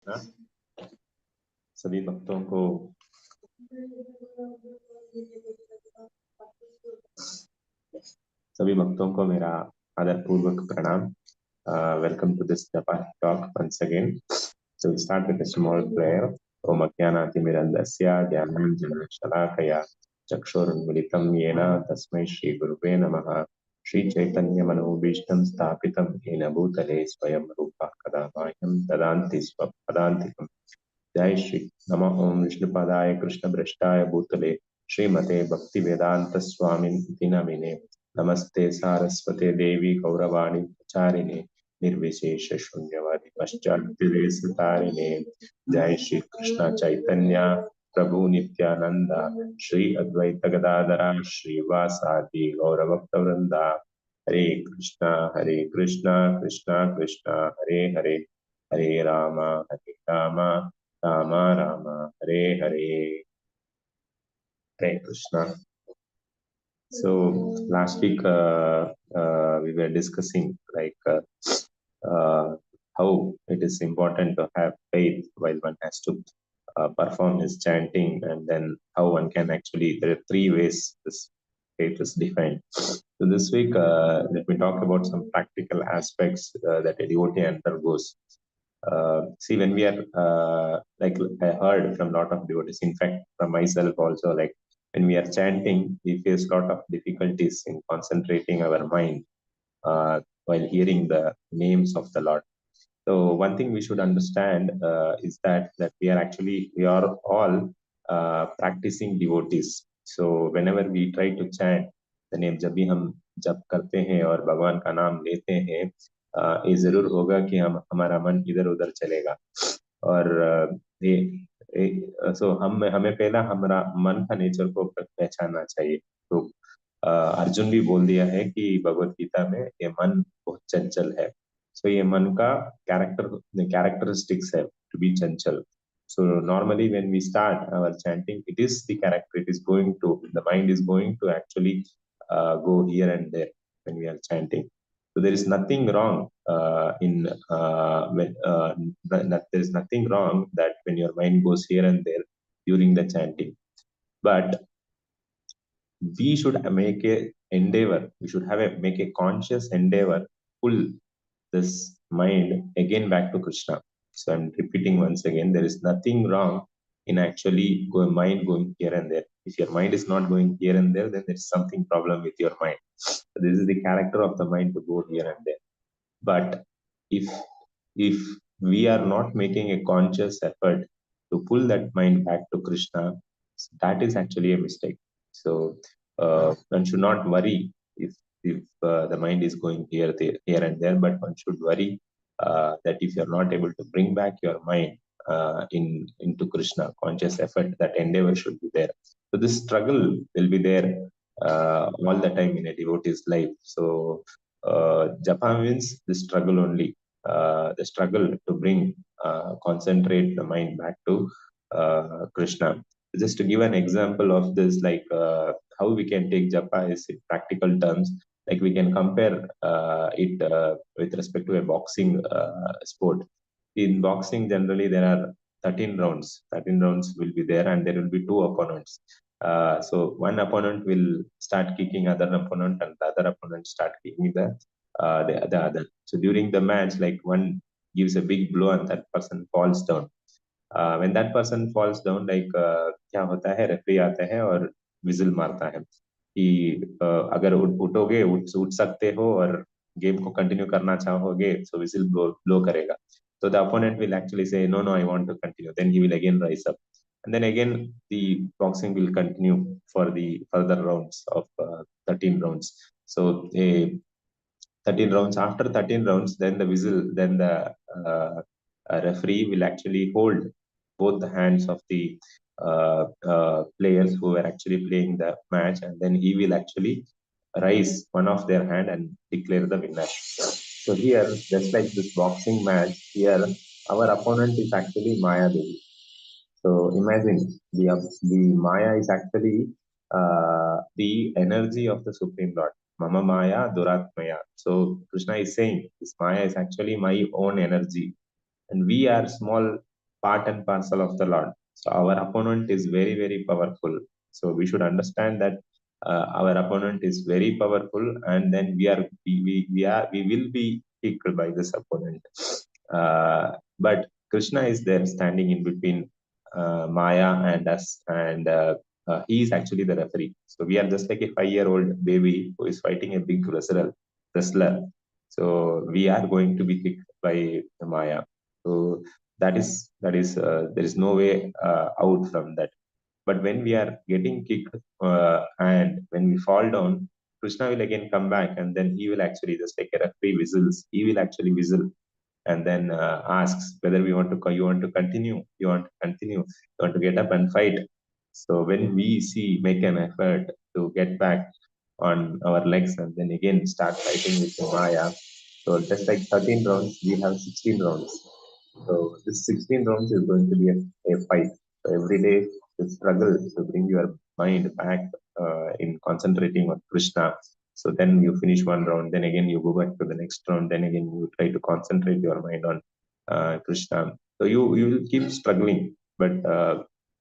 हाँ? सभी भक्तों को मेरा आदरपूर्वक प्रणाम. Welcome to this Japa talk once again. So we start with a small prayer. Om Ajnanaatimirandasya Jnananjanashalakaya Chakshurunmilitam Yena Tasmai Shri Guruve Namaha. Shri Chaitanya Manobhishtam Sthapitam Yena Bhutale Swayam Rupa Kadavayam Tadanti Swapadantikam. जय श्री नम ओम विष्णुपदाय कृष्ण भ्रष्टाय भूतले श्रीमते भक्ति वेदांत स्वामी नमिने नमस्ते सारस्वते देवी गौरवाणी प्रचारिणे निर्विशेष शून्यवादी पश्चात्तारिणे जय श्री कृष्ण चैतन्य प्रभु नित्यानंद श्री अद्वैत गदाधरा श्रीवासादि गौरभक्तवृंदा हरे Krishna Krishna Krishna Hare Hare Hare Ram Rama Rama Hare Hare Hare Krishna. So last week we were discussing how it is important to have faith while one has to perform his chanting, and then how one can actually, there are three ways this faith is defined. So this week let me talk about some practical aspects that a devotee undergoes. See, when we are like I heard from a lot of devotees, in fact from myself also, like when we are chanting, we face a lot of difficulties in concentrating our mind while hearing the names of the Lord. So one thing we should understand is that we are all practicing devotees. So whenever we try to chant the name, जब भी हम जप करते हैं और भगवान का नाम लेते हैं, ये जरूर होगा कि हमारा मन इधर उधर चलेगा. और सो हमें पहला हमारा मन का नेचर को पहचानना चाहिए. तो अर्जुन भी बोल दिया है कि भगवत गीता में ये मन बहुत चंचल है. So ये मन का characteristics है to be chanchal. So normally when we start our chanting, it is the character. The mind is going to actually go here and there when we are chanting. So there is nothing wrong there is nothing wrong that when your mind goes here and there during the chanting. But we should make a endeavor. We should make a conscious endeavor to pull this mind again back to Krishna. So I'm repeating once again, there is nothing wrong in actually mind going here and there. If your mind is not going here and there, then there's something problem with your mind. So this is the character of the mind to go here and there. But if we are not making a conscious effort to pull that mind back to Krishna, that is actually a mistake. So one should not worry if the mind is going here and there, but one should worry that if you are not able to bring back your mind into Krishna, conscious effort, that endeavor should be there. So this struggle will be there all the time in a devotee's life. So Japa means the struggle only, the struggle to concentrate the mind back to Krishna. Just to give an example of this, how we can take Japa is in practical terms. Like we can compare it with respect to a boxing sport. In boxing, generally there are 13 rounds. 13 rounds will be there, and there will be two opponents. So one opponent will start kicking other opponent, and the other opponent start kicking the other. So during the match, like one gives a big blow and that person falls down. When that person falls down, क्या होता है, referee आता है और vigil मारता है कि अगर उठोगे उठ सकते हो और गेम को कंटिन्यू करना चाहोगे, so whistle blow करेगा. So the opponent will actually say, no, I want to continue. Then he will again rise up. And then again, the boxing will continue for the further rounds of 13 rounds. So 13 rounds, after 13 rounds, then the referee will actually hold both the hands of the players who were actually playing the match, and then he will actually raise one of their hand and declare the winner. So here, just like this boxing match, here our opponent is actually Maya Devi. So imagine the Maya is actually the energy of the Supreme Lord. Mama Maya Duratmaya. So Krishna is saying this Maya is actually my own energy, and we are small part and parcel of the Lord. So our opponent is very, very powerful. So we should understand that our opponent is very powerful, and then we will be kicked by this opponent. But Krishna is there standing in between Maya and us, and he is actually the referee. So we are just like a 5-year-old baby who is fighting a big wrestler. So we are going to be kicked by Maya. So there is no way out from that. But when we are getting kicked and when we fall down, Krishna will again come back, and then he will actually, just like a referee whistles, he will actually whistle and then asks whether you want to continue, you want to get up and fight. So when we make an effort to get back on our legs and then again start fighting with Maya. So just like 13 rounds, we have 16 rounds. So this 16 rounds is going to be a fight. So every day you struggle to bring your mind back in concentrating on Krishna. So then you finish one round, then again you go back to the next round, then again you try to concentrate your mind on Krishna. So you will keep struggling, but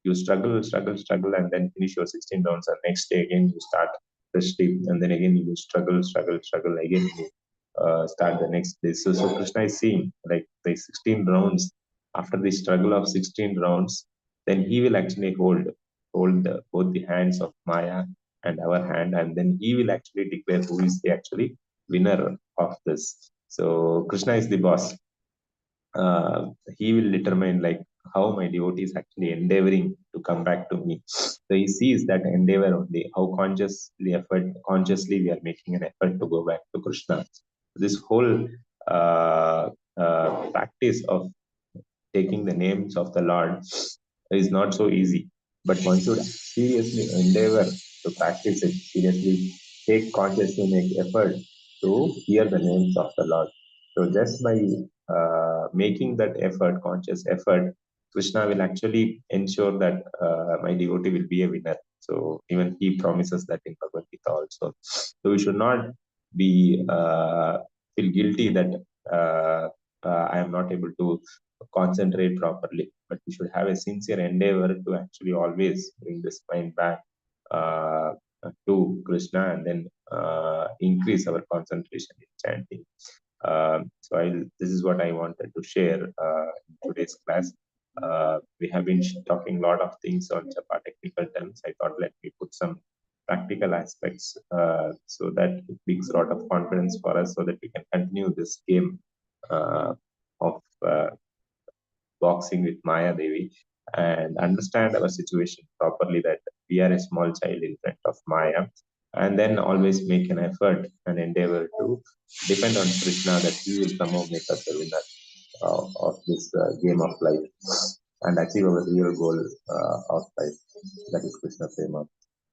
you struggle, and then finish your 16 rounds. And next day again you start the sleep, and then again you will struggle again. You start the next day. So Krishna is seeing like the 16 rounds. After the struggle of 16 rounds, then he will actually both the hands of Maya and our hand, and then he will actually declare who is the actually winner of this. So Krishna is the boss. He will determine like how my devotee is actually endeavoring to come back to me. So he sees that endeavor only, how consciously we are making an effort to go back to Krishna. This whole practice of taking the names of the Lord is not so easy, but one should seriously endeavor to practice it, seriously take consciously make effort to hear the names of the Lord. So just by making that effort, conscious effort, Krishna will actually ensure that my devotee will be a winner. So even he promises that in Bhagavad Gita also. So we should not be feel guilty that I am not able to concentrate properly, but we should have a sincere endeavor to actually always bring this mind back uh, to Krishna, and then increase our concentration in chanting. This is what I wanted to share in today's class. We have been talking a lot of things on Japa technical terms. I thought let me put some practical aspects so that it brings a lot of confidence for us so that we can continue this game of boxing with Maya Devi and understand our situation properly, that we are a small child in front of Maya, and then always make an effort and endeavor to depend on Krishna, that he will somehow make us a winner of this game of life and achieve our real goal of life, that is Krishna Prema.